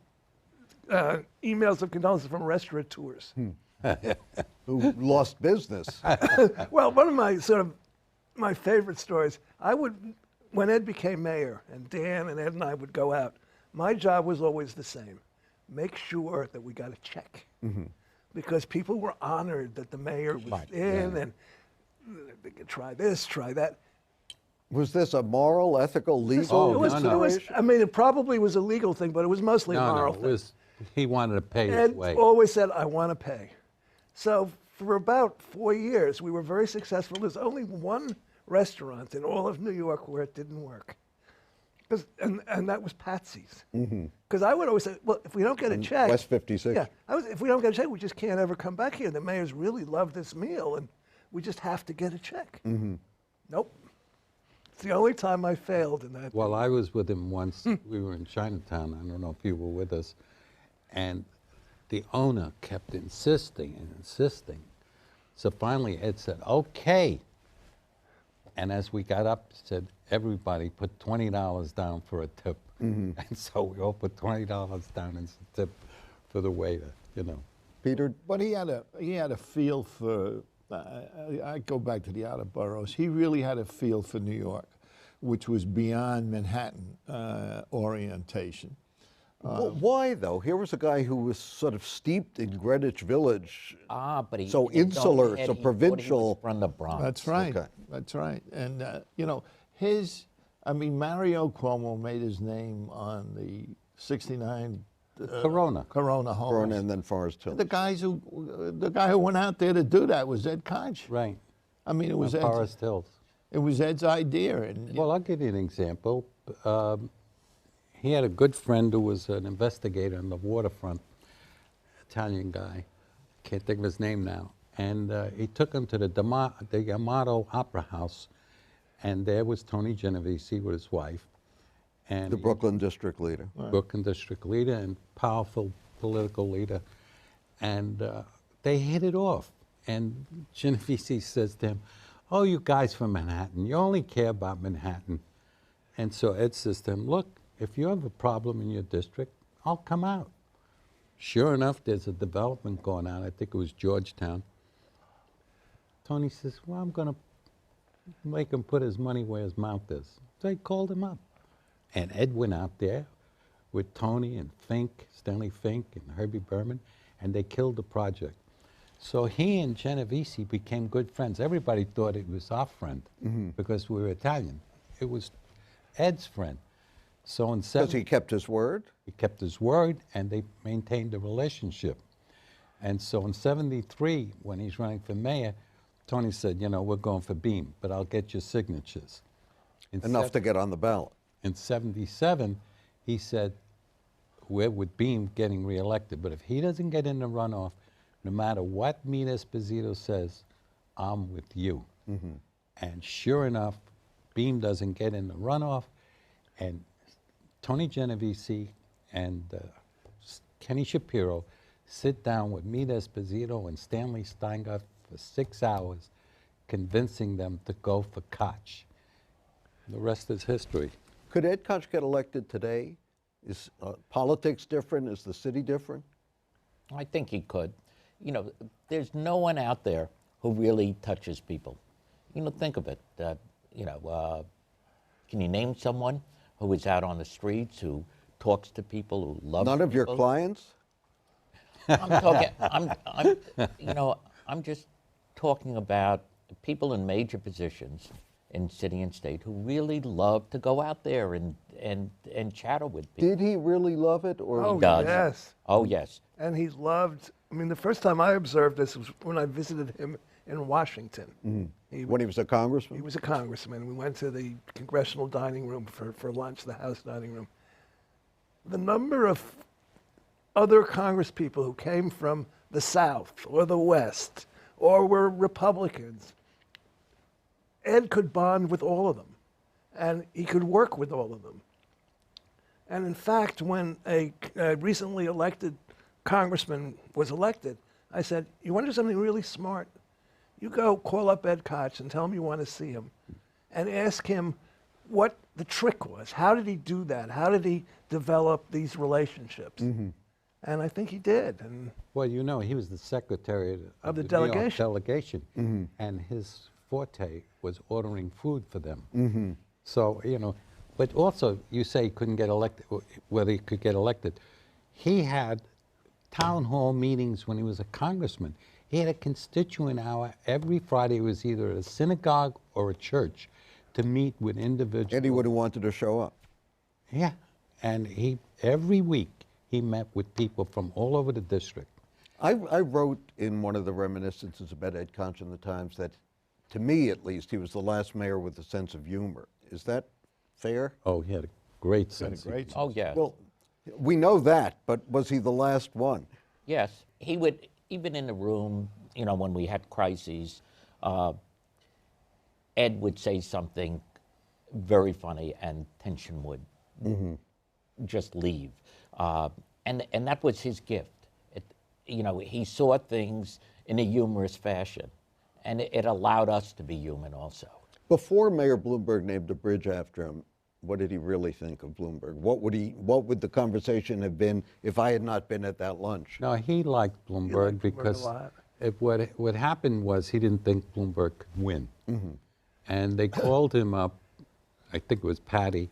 emails of condolences from restaurateurs. Who lost business. Well, one of my favorite stories, when Ed became mayor, and Dan and Ed and I would go out, my job was always the same: make sure that we got a check, because people were honored that the mayor was Right. in, and they could try this, try that. Was this a moral, ethical, legal Oh, It was, no, no. I mean, it probably was a legal thing, but it was mostly a no, moral it thing. was, he wanted to pay his Ed way. always said, I want to pay. So for about 4 years, we were very successful. There's only one restaurant in all of New York where it didn't work. And that was Patsy's. Because I would always say, well, if we don't get a check. West 56. Yeah, if we don't get a check, we just can't ever come back here. The mayors really love this meal, and we just have to get a check. Nope. It's the only time I failed in that. Well, I was with him once. We were in Chinatown. I don't know if you were with us. And the owner kept insisting and insisting. So finally, Ed said, okay. And as we got up, he said, everybody put $20 down for a tip. And so we all put $20 down as a tip for the waiter, you know. Peter? But he had a feel for. I go back to the outer boroughs. He really had a feel for New York, which was beyond Manhattan orientation. Why, though? Here was a guy who was sort of steeped in Greenwich Village. But he So he don't- insular, Ed, so he thought he was provincial. from the Bronx. That's right. Okay. That's right. And you know, his I mean, Mario Cuomo made his name on the 69 Corona. Corona homes. Corona and then Forest Hills. The guy who went out there to do that was Ed Koch. Right. I mean, it was On Forest Hills. It was Ed's idea. And Well, I'll give you an example. He had a good friend who was an investigator on the waterfront, Italian guy. Can't think of his name now. And he took him to the Amato Opera House, and there was Tony Genovese with his wife. And The Brooklyn district leader. Brooklyn district leader and powerful political leader. And they hit it off. And Genovese says to him, "Oh, you guys from Manhattan, you only care about Manhattan." And so Ed says to him, "Look, if you have a problem in your district, I'll come out." Sure enough, there's a development going on. I think it was Georgetown. Tony says, "Well, I'm going to make him put his money where his mouth is." So he called him up. And Ed went out there with Tony and Fink, Stanley Fink and Herbie Berman, and they killed the project. So he and Genovese became good friends. Everybody thought it was our friend because we were Italian. It was Ed's friend. So in Because he kept his word? he kept his word, and they maintained a relationship. And so in '73, when he's running for mayor, Tony said, "You know, we're going for Beam, but I'll get your signatures." Enough to get on the ballot. In '77, he said, "We're with Beam getting reelected, but if he doesn't get in the runoff, no matter what Pete Esposito says, I'm with you." And sure enough, Beam doesn't get in the runoff, and Tony Genovese and Kenny Shapiro sit down with Pete Esposito and Stanley Steingart for 6 hours, convincing them to go for Koch. The rest is history. Could Ed Koch get elected today? Is politics different? Is the city different? I think he could. You know, there's no one out there who really touches people. You know, think of it. Can you name someone who is out on the streets, who talks to people, who loves None of your people? clients? I'm talking. I'm just talking about people in major positions in city and state who really love to go out there and chatter with people. Did he really love it? Or Oh, does. yes. Oh yes. And he loved, I mean, the first time I observed this was when I visited him in Washington. when he was a congressman? He was a congressman. We went to the congressional dining room for lunch, the House dining room. The number of other congresspeople who came from the South or the West or were Republicans, Ed could bond with all of them, and he could work with all of them. And in fact, when a recently elected congressman was elected, I said, "You want to do something really smart? You go call up Ed Koch and tell him you want to see him, and ask him what the trick was. How did he do that? How did he develop these relationships?" And I think he did. And Well, you know, he was the secretary Of the New York delegation. delegation, and his forte was ordering food for them. So, you know, but also you say he couldn't get elected, whether he could get elected. He had town hall meetings when he was a congressman. He had a constituent hour every Friday. It was either at a synagogue or a church to meet with individuals. Anyone who wanted to show up. Yeah, and every week he met with people from all over the district. I wrote in one of the reminiscences about Ed Koch in the Times that, to me at least, he was the last mayor with a sense of humor. Is that fair? Oh, he had a great sense of Great. Oh yes. Well, we know that, but was he the last one? Yes, he would, even in the room, you know, when we had crises, Ed would say something very funny and tension would just leave. And that was his gift. You know, he saw things in a humorous fashion, and it allowed us to be human also. Before Mayor Bloomberg named a bridge after him, what did he really think of Bloomberg? What would the conversation have been if I had not been at that lunch? No, he liked Bloomberg Bloomberg because a lot. what happened was he didn't think Bloomberg could win. And they called him up, I think it was Patty,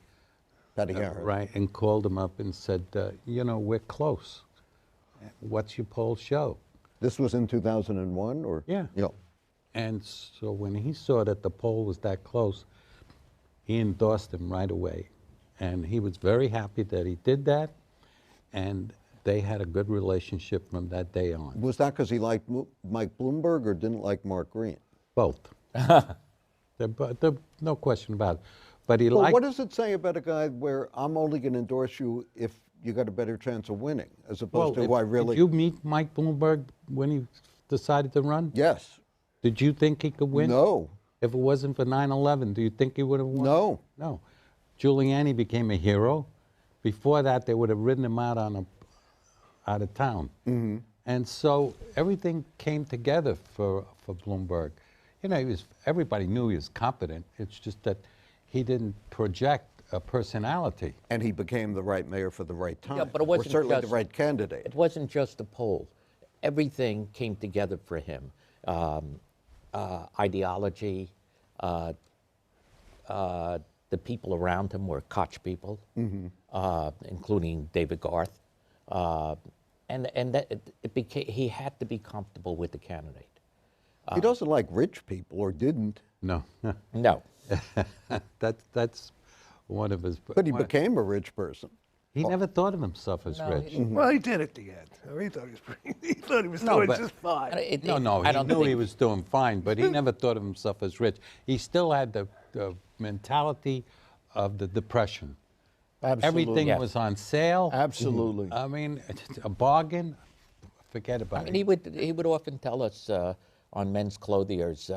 Patty Harris. right, and called him up and said, you know, we're close. What's your poll show? This was in 2001, or? Yeah. Yeah. And so when he saw that the poll was that close, he endorsed him right away. And he was very happy that he did that, and they had a good relationship from that day on. Was that because he liked Mike Bloomberg or didn't like Mark Green? Both. No question about it. But he Well, liked... what does it say about a guy where I'm only going to endorse you if you got a better chance of winning, as opposed to who I really... Did you meet Mike Bloomberg when he decided to run? Yes. Did you think he could win? No. If it wasn't for 9/11, do you think he would have won? No. No. Giuliani became a hero. Before that, they would have ridden him out of town. Mm-hmm. And so everything came together for Bloomberg. You know, everybody knew he was competent. It's just that he didn't project a personality. And he became the right mayor for the right time. Yeah, but it wasn't or certainly just, the right candidate. It wasn't just a poll. Everything came together for him. Ideology, the people around him were Koch people, including David Garth. And that it became, he had to be comfortable with the candidate. He doesn't like rich people, or didn't. No. No. That's one of his... But he became a rich person. He never thought of himself as rich. Well, he did at the end. I mean, he thought he was doing just fine. I He don't knew he think- was doing fine, but he never thought of himself as rich. He still had the mentality of the Depression. Absolutely. Everything Yes. was on sale. Absolutely. I mean, a bargain, forget about I it. mean, he would often tell us on men's clothiers,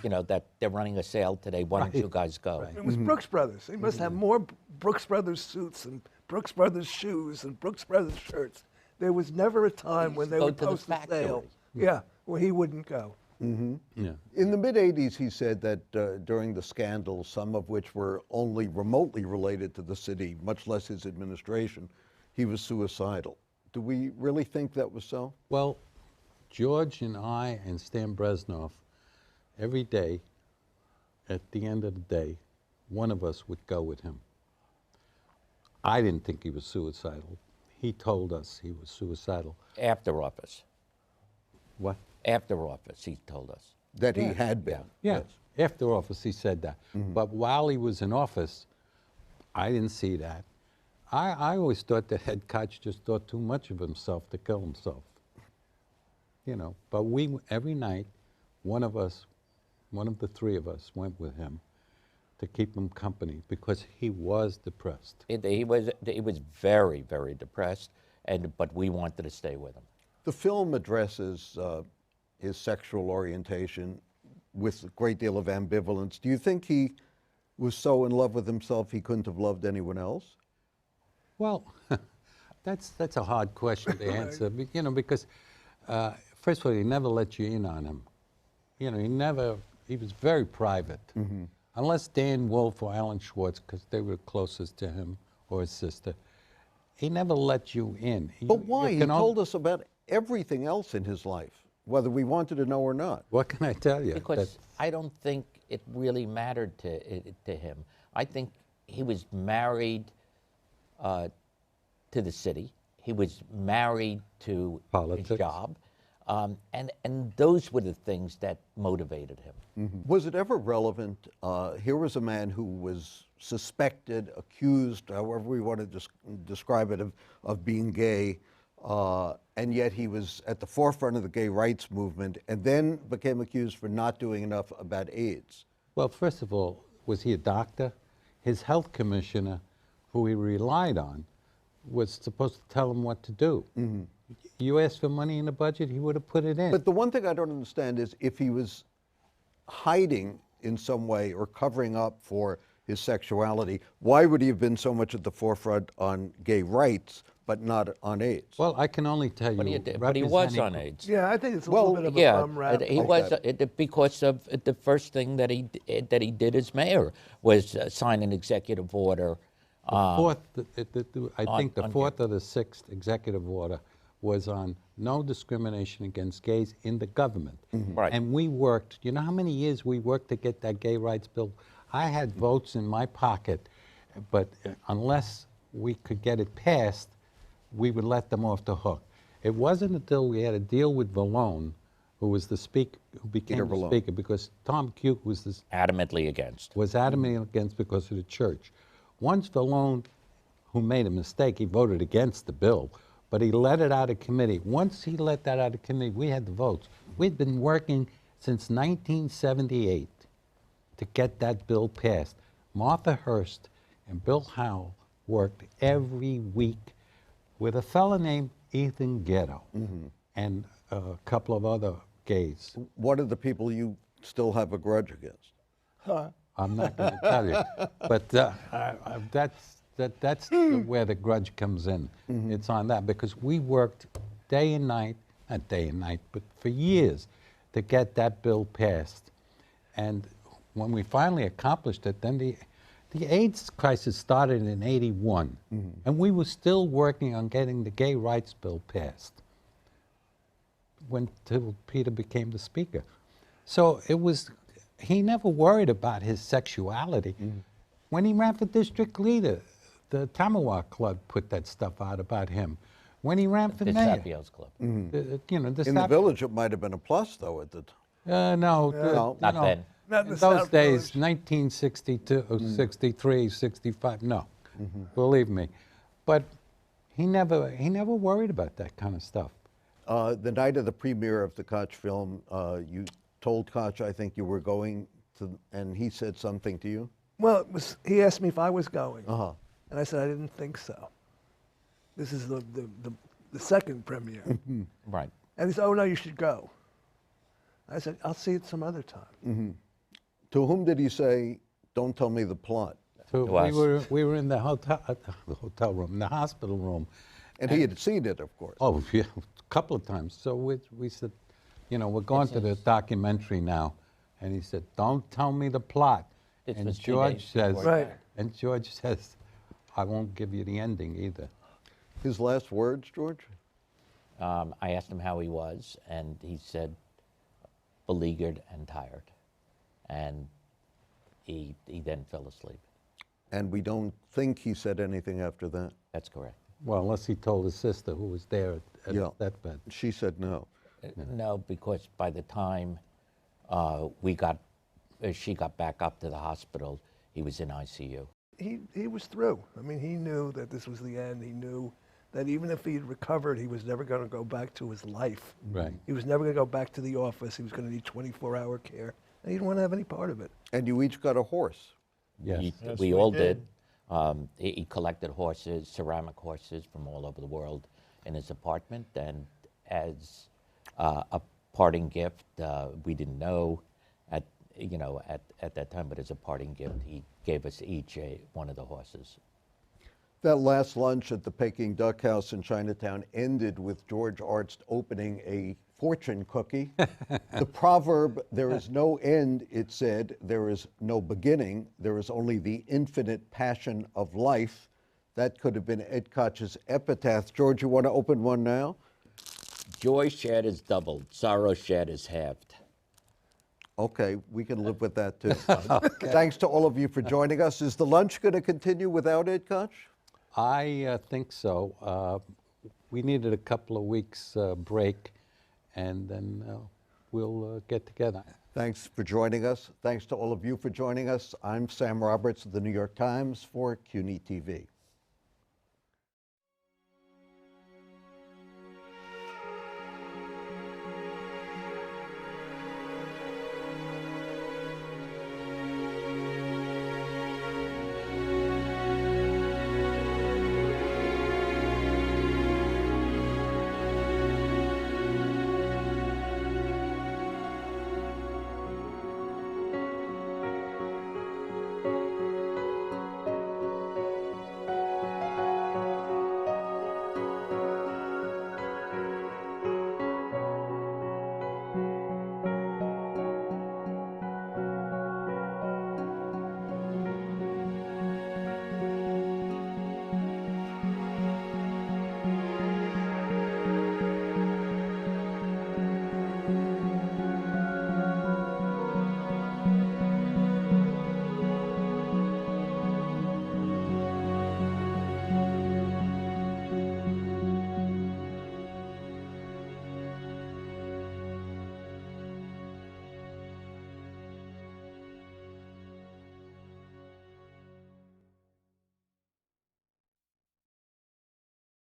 you know, that they're running a sale today. Why don't you guys go? It was Brooks Brothers. He must have more Brooks Brothers suits and Brooks Brothers shoes and Brooks Brothers shirts. There was never a time when they go would to the post a factory. sale. Yeah, where he wouldn't go. Yeah. In the mid-'80s, he said that during the scandals, some of which were only remotely related to the city, much less his administration, he was suicidal. Do we really think that was so? Well, George and I and Stan Bresnoff, every day, at the end of the day, one of us would go with him. I didn't think he was suicidal. He told us he was suicidal. After office. What? After office, he told us. That he had been. Yeah, after office he said that. But while he was in office, I didn't see that. I always thought that Ed Koch just thought too much of himself to kill himself. You know, but every night, one of the three of us went with him to keep him company because he was depressed. He was very, very depressed, but we wanted to stay with him. The film addresses his sexual orientation with a great deal of ambivalence. Do you think he was so in love with himself he couldn't have loved anyone else? Well, that's a hard question to answer, you know, because first of all, he never let you in on him. You know, he was very private. Unless Dan Wolfe or Alan Schwartz, because they were closest to him, or his sister, he never let you in. But why? He told us about everything else in his life, whether we wanted to know or not. What can I tell you? Because I don't think it really mattered to him. I think he was married to the city. He was married to Politics. his job. And those were the things that motivated him. Was it ever relevant? Here was a man who was suspected, accused, however we want to describe it, of being gay, and yet he was at the forefront of the gay rights movement and then became accused for not doing enough about AIDS. Well, first of all, was he a doctor? His health commissioner, who he relied on, was supposed to tell him what to do. You asked for money in the budget, he would have put it in. But the one thing I don't understand is if he was hiding in some way or covering up for his sexuality, why would he have been so much at the forefront on gay rights but not on AIDS? Well, I can only tell you, But he was on AIDS. Yeah, I think it's a little bit of a Yeah, bum rap. he was because of the first thing that he did as mayor was sign an executive order. I think the on fourth or the sixth executive order was on no discrimination against gays in the government. Right. And we worked, you know how many years we worked to get that gay rights bill? I had votes in my pocket, but unless we could get it passed, we would let them off the hook. It wasn't until we had a deal with Vallone, who was the speaker, who became Peter the Valone. speaker, because Tom Cute was Adamantly against. adamant against because of the church. Once Valone, who made a mistake, he voted against the bill, but he let it out of committee. Once he let that out of committee, we had the votes. We'd been working since 1978 to get that bill passed. Martha Hearst and Bill Howell worked every week with a fella named Ethan Ghetto and a couple of other gays. What are the people you still have a grudge against? I'm not going to tell you, but that's where the grudge comes in. It's on that because we worked day and night, not day and night, but for years to get that bill passed. And when we finally accomplished it, then the AIDS crisis started in '81, and we were still working on getting the gay rights bill passed till Peter became the speaker. So it was, he never worried about his sexuality. When he ran for district leader, the Tamawa Club put that stuff out about him. When he ran for The mayor, Sapios Club. In the village, it might have been a plus, though, at the time. no, Not then. Not in in the those South days, Village. 1962, 63, 65, no, believe me. But he never worried about that kind of stuff. The night of the premiere of the Koch film, you told Koch, I think you were going to, and he said something to you? Well, he asked me if I was going, Uh-huh. and I said I didn't think so. This is the second premiere. Right. And he said, oh, no, you should go. I said, I'll see it some other time. To whom did he say, don't tell me the plot? So To us. we were in the hotel room, the hospital room. And he had seen it, of course. Oh, yeah, a couple of times. So we said, we're going to the documentary now. And he said, don't tell me the plot. This And was 2 George days says, before Right. and George says, I won't give you the ending either. His last words, George? I asked him how he was, and he said, beleaguered and tired. And he then fell asleep. And we don't think he said anything after that. That's correct. Well, unless he told his sister who was there at Yeah. that bed. She said no. No, because by the time she got back up to the hospital, he was in ICU. He was through. I mean, he knew that this was the end. He knew that even if he had recovered, he was never going to go back to his life. Right. He was never going to go back to the office. He was going to need 24-hour care. And he didn't want to have any part of it. And you each got a horse. Yes. We all did. He collected horses, ceramic horses from all over the world in his apartment. And as a parting gift, we didn't know at that time, but as a parting gift, he gave us each one of the horses. That last lunch at the Peking Duck House in Chinatown ended with George Arzt opening a fortune cookie. The proverb, there is no end, it said, there is no beginning, there is only the infinite passion of life. That could have been Ed Koch's epitaph. George, you want to open one now? Joy shared is doubled, sorrow shared is halved. Okay, we can live with that too. Thanks to all of you for joining us. Is the lunch going to continue without Ed Koch? I think so. We needed a couple of weeks break, and then we'll get together. Thanks for joining us. Thanks to all of you for joining us. I'm Sam Roberts of the New York Times for CUNY TV.